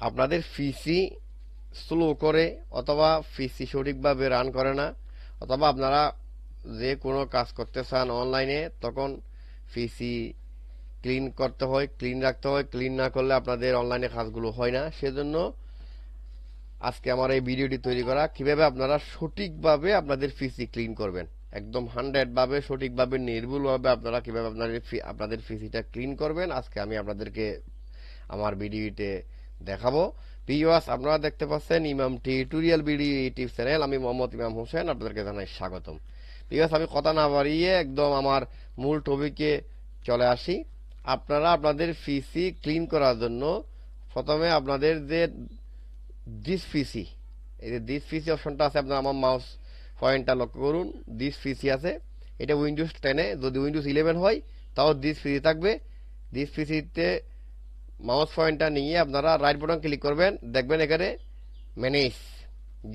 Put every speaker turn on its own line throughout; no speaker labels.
আপনাদের পিসি স্লো করে অথবা পিসি সঠিকভাবে রান করে না, অথবা আপনারা যে কোনো কাজ করতে চান অনলাইনে, তখন পিসি ক্লিন করতে হয়, ক্লিন রাখতে হয়। ক্লিন না করলে আপনাদের অনলাইনে কাজগুলো হয় না। সেজন্য আজকে আমার এই ভিডিওটি তৈরি করা, কিভাবে আপনারা সঠিকভাবে আপনাদের পিসি ক্লিন করবেন, একদম 100 ভাবে সঠিকভাবে নির্ভুলভাবে আপনারা কিভাবে আপনাদের পিসিটা ক্লিন করবেন, আজকে আমি আপনাদেরকে আমার ভিডিওতে দেখাবো। ভিউয়ার্স, আপনারা দেখতে পাচ্ছেন ইমাম টিউটোরিয়াল ভিডিও ইউটিউব চ্যানেল। আমি মোহাম্মদ ইমাম হোসেন, আপনাদেরকে জানাই স্বাগতম। ভিউয়ার্স, আমি কথা না বাড়িয়ে একদম আমার মূল টপিকে চলে আসি। আপনারা আপনাদের পিসি ক্লিন করার জন্য প্রথমে আপনাদের যে দিস পিসি, এই যে দিস পিসি অপশনটা আছে, আপনার আমার মাউস পয়েন্টটা লক্ষ্য করুন, দিস পিসি আছে। এটা উইন্ডোজ 10-এ, যদি উইন্ডোজ 11 হয় তাও দিস পিসি থাকবে। দিস পিসিতে মাউস পয়েন্টটা নিয়ে আপনারা রাইট বাটন ক্লিক করবেন, দেখবেন এখানে ম্যানেজ।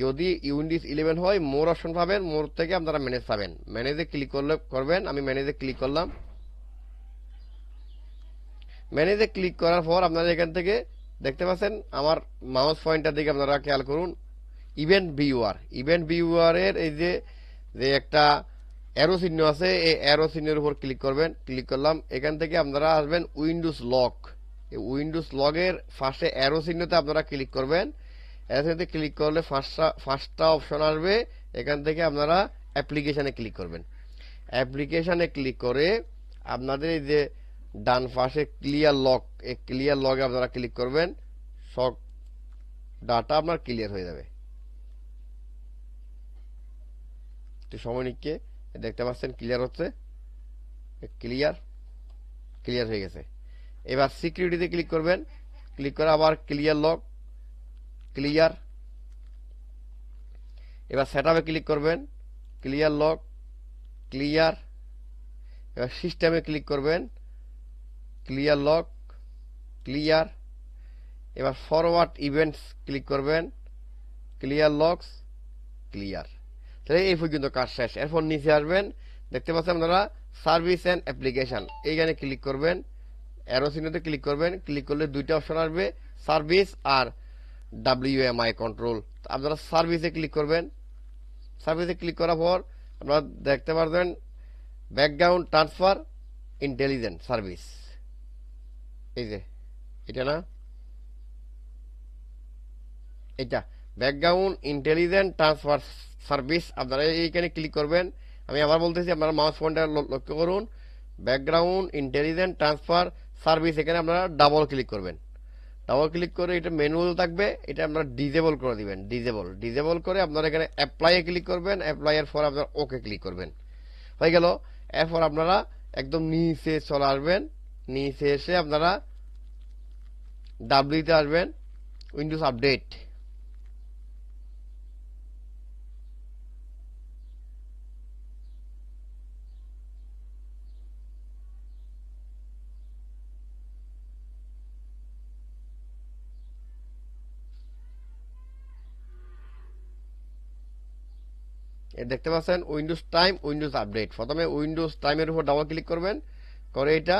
যদি উইন্ডোজ 11 হয় মোর অপশন পাবেন, মোর থেকে আপনারা ম্যানেজ পাবেন। ম্যানেজে ক্লিক করবেন। আমি ম্যানেজে ক্লিক করলাম। ম্যানেজে ক্লিক করার পর আপনারা এখান থেকে দেখতে পাচ্ছেন আমার মাউস পয়েন্টার দিকে আপনারা খেয়াল করুন, ইভেন্ট ভিউয়ার এর এই যে যে একটা অ্যারো চিহ্ন আছে, এই অ্যারো চিহ্নের উপর ক্লিক করবেন। ক্লিক করলাম। এখান থেকে আপনারা আসবেন উইন্ডোজ লক। এই উইন্ডোজ লগের ফার্স্টে অ্যারো চিহ্নতে আপনারা ক্লিক করবেন। অ্যারো চিহ্নতে ক্লিক করলে ফার্স্টটা অপশন আসবে। এখান থেকে আপনারা অ্যাপ্লিকেশনে ক্লিক করবেন। অ্যাপ্লিকেশনে ক্লিক করে আপনাদের এই যে ডান পাশে ক্লিয়ার লক, এই ক্লিয়ার লগে আপনারা ক্লিক করবেন। সব ডাটা আপনার ক্লিয়ার হয়ে যাবে। একটু সময় নিচ্ছে, দেখতে পাচ্ছেন ক্লিয়ার হচ্ছে। ক্লিয়ার ক্লিয়ার হয়ে গেছে। এবার সিকিউরিটিতে ক্লিক করবেন। ক্লিক করে আবার ক্লিয়ার লক, ক্লিয়ার। এবার সেটআপে ক্লিক করবেন, ক্লিয়ার লক, ক্লিয়ার। এবার সিস্টেমে ক্লিক করবেন, ক্লিয়ার লক, ক্লিয়ার। এবার ফরওয়ার্ড ইভেন্টস ক্লিক করবেন, ক্লিয়ার লকস, ক্লিয়ার। তাহলে এই পর্যন্ত কাজ শেষ। এরপর নিচে আসবেন, দেখতে পাচ্ছেন আপনারা সার্ভিস অ্যান্ড অ্যাপ্লিকেশন, এইখানে ক্লিক করবেন। অ্যারো চিহ্নতে ক্লিক করবেন। ক্লিক করলে দুইটা অপশন আসবে, সার্ভিস আর WMI কন্ট্রোল। আপনারা সার্ভিসে ক্লিক করবেন। সার্ভিসে ক্লিক করার পর আপনারা দেখতে পারবেন ব্যাকগ্রাউন্ড ট্রান্সফার ইন্টেলিজেন্ট সার্ভিস। এই যে এটা না, এটা ব্যাকগ্রাউন্ড ইন্টেলিজেন্ট ট্রান্সফার সার্ভিস, আপনারা এইখানে ক্লিক করবেন। আমি আবার বলতেছি, আপনারা মাউস পয়েন্টার লক্ষ্য করুন, ব্যাকগ্রাউন্ড ইন্টেলিজেন্ট ট্রান্সফার সার্ভিস, এখানে আপনারা ডাবল ক্লিক করবেন। ডাবল ক্লিক করে এটা ম্যানুয়াল থাকবে, এটা আপনারা ডিজেবল করে দিবেন। ডিজেবল করে আপনারা এখানে অ্যাপ্লাই এ ক্লিক করবেন। অ্যাপ্লাই এর পর আপনারা ওকে ক্লিক করবেন। হয়ে গেল। এরপর আপনারা একদম নিচে চলে আসবেন। নিচে এসে আপনারা ডাব্লিউতে আসবেন, উইন্ডোজ আপডেট। দেখতে পাচ্ছেন উইন্ডোজ টাইম, উইন্ডোজ আপডেট। প্রথমে উইন্ডোজ টাইমের উপর ডাবল ক্লিক করবেন, করে এটা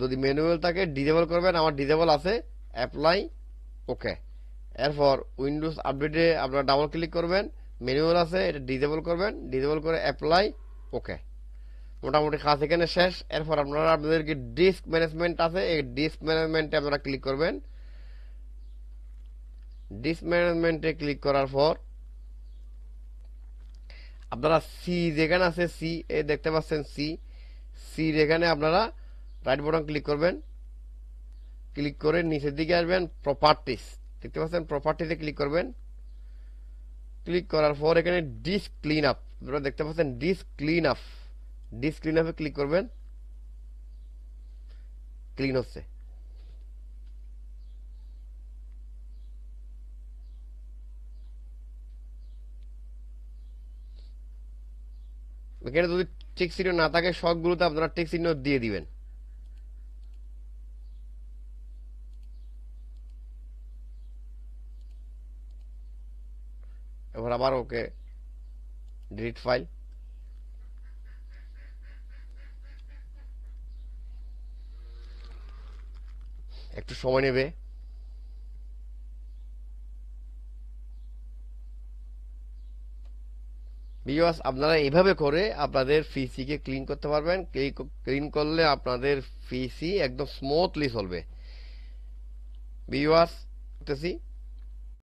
যদি ম্যানুয়াল থাকে ডিজেবল করবেন। আমার ডিজেবল আছে, অ্যাপ্লাই, ওকে। এরপর উইন্ডোজ আপডেটে আপনারা ডাবল ক্লিক করবেন, ম্যানুয়াল আছে, এটা ডিজেবল করবেন। ডিজেবল করে অ্যাপ্লাই, ওকে। মোটামুটি কাজ এখানে শেষ। এরপর আপনারা আপনাদেরকে ডিস্ক ম্যানেজমেন্ট আছে, এই ডিস্ক ম্যানেজমেন্টে আপনারা ক্লিক করবেন। ডিস্ক ম্যানেজমেন্টে ক্লিক করার পর আপনারা সি যেখানে আছে, সি এ দেখতে পাচ্ছেন সি, সি এখানে আপনারা রাইট বাটন ক্লিক করবেন। ক্লিক করে নিচের দিকে আসবেন, প্রপার্টিস, দেখতে পাচ্ছেন প্রপার্টিসে ক্লিক করবেন। ক্লিক করার পর এখানে ডিস্ক ক্লিন আপ, আপনারা দেখতে পাচ্ছেন disk clean up, disk clean আপে ক্লিক করবেন। ক্লিন হচ্ছে। এখানে যদি টিক চিহ্ন না থাকে সবগুলোতে আপনারা টিক চিহ্ন দিয়ে দিবেন। এবার আবার ওকে, ডিলিট ফাইল। একটু সময় নেবে। ভিউয়ার্স, আপনারা এভাবে করে আপনাদের পিসিকে ক্লিন করতে পারবেন। ক্লিন করলে আপনাদের পিসি একদম স্মুথলি চলবে। ভিউয়ার্স, করতেছি